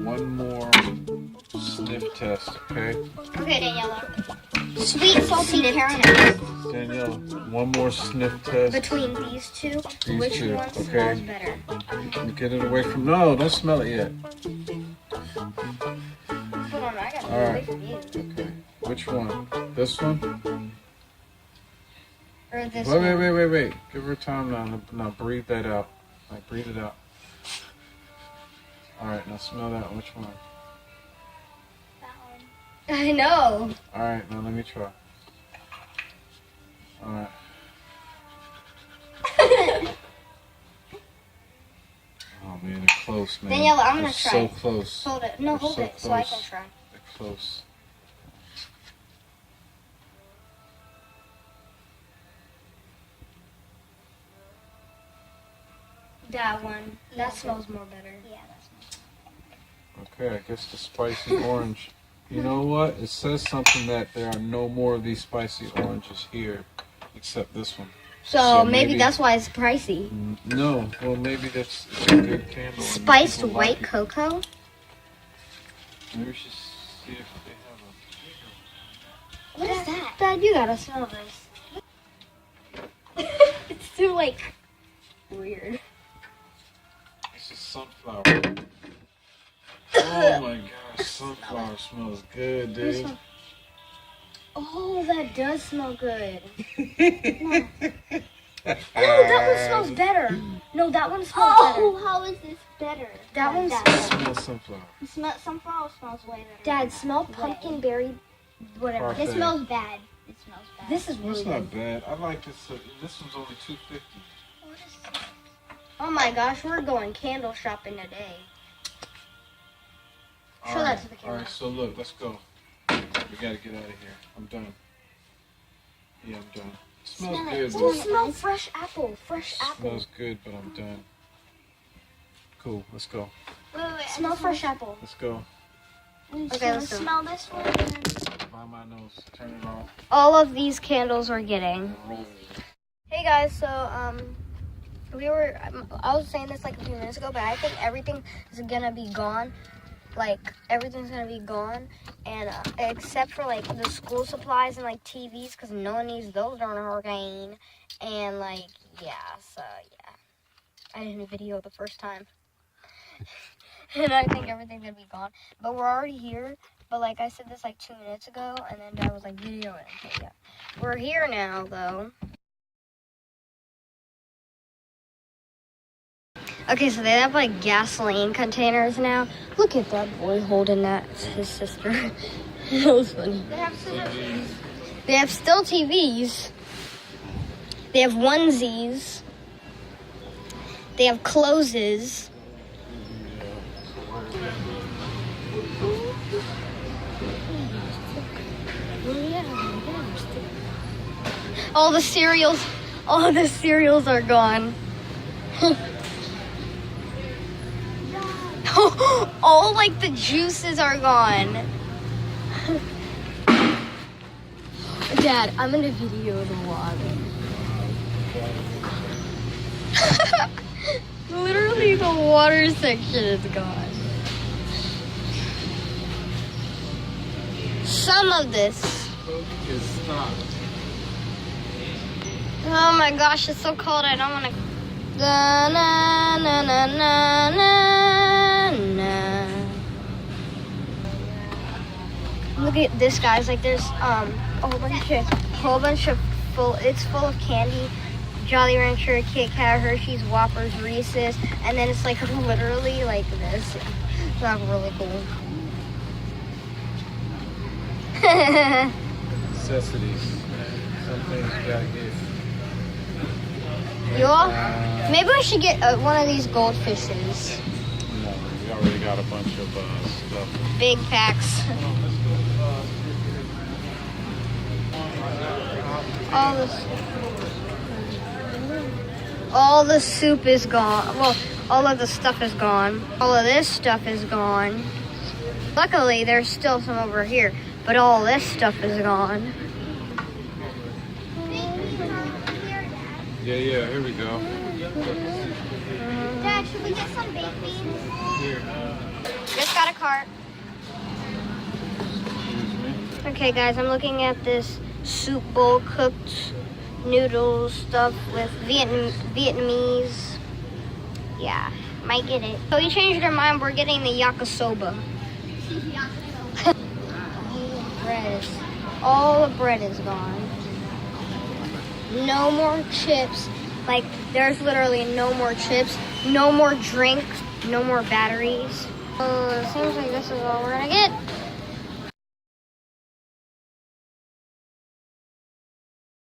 One more sniff test, okay? Okay, Daniela. Sweet, salty caramel. Danielle, one more sniff test. Between these two, which one smells better? Get it away from... No, don't smell it yet. Hold on, I gotta get away from you. Okay. Which one? This one? Or this one? Wait. Give her time now. Now breathe that out. Like, breathe it out. Alright, now smell that. Which one? That one. I know. Alright, now let me try. Alright. Oh man, they're close, man. Daniela, I'm gonna they're try. So close. Hold it. No, hold so it close. so I can try. They're close. That one. That smells more better. Yeah, that smells Okay, I guess the spicy orange. You know what? It says something that there are no more of these spicy oranges here, except this one. So maybe that's why it's pricey. No, well maybe it's a good candle. Spiced white cocoa? Maybe we should see if they have What is that? Dad, you gotta smell this. It's too, like, weird. This is sunflower. Oh my gosh, sunflower smells good, dude. Oh, that does smell good. No. Oh, that one smells better. No, that one smells better. Oh, how is this better? That one smells sunflower. Sunflower smells way better. Dad, smell pumpkin berry, whatever. Parfait. It smells bad. It smells bad. This is It's really not good. bad. I like this. This one's only $2.50. Oh my gosh, we're going candle shopping today. Show that to the camera. Alright, so look, let's go. We gotta get out of here. I'm done. Yeah, I'm done. It smells good, Oh, but smell fresh apple. Fresh apple. smells good, but I'm done. Cool, let's go. Wait. Smell fresh apple. Let's go. Okay, let's go. Smell this one. By my nose. Turn it off. All of these candles we're getting. Hey guys, so I was saying this like a few minutes ago, but I think everything is gonna be gone. Like everything's gonna be gone, and except for like the school supplies and like TVs, because no one needs those during a hurricane. And like I didn't video the first time, and I think everything's gonna be gone. But we're already here. But like I said this like 2 minutes ago, and then Dad was like video it. Okay, yeah, we're here now though. Okay, so they have like gasoline containers now. Look at that boy holding that. It's his sister. That was funny. They have still TVs. They have onesies. They have clothes. All the cereals are gone. All like the juices are gone. Dad, I'm gonna video the vlog. The water section is gone. Some of this. It's stopped. Oh my gosh, it's so cold. I don't want to. Na na na na na na na. Look at this, guys. Like there's a whole bunch of full. It's full of candy. Jolly Rancher, Kit Kat, Hershey's, Whoppers, Reese's, and then it's like literally like this. It's not really cool. Necessities. Some things you gotta get. You all? Maybe we should get one of these goldfishes. No, we already got a bunch of stuff. Big packs. All the soup is gone. Well, all of the stuff is gone. All of this stuff is gone. Luckily, there's still some over here, but all this stuff is gone. Yeah, here we go. Dad, should we get some baked beans? Here. Just got a cart. Excuse me. Okay, guys, I'm looking at this soup bowl, cooked noodles stuff with Vietnamese. Yeah, might get it. So we changed our mind. We're getting the yakisoba. All the bread is gone. No more chips. Like, there's literally no more chips, no more drinks, no more batteries. So it seems like this is all we're gonna get.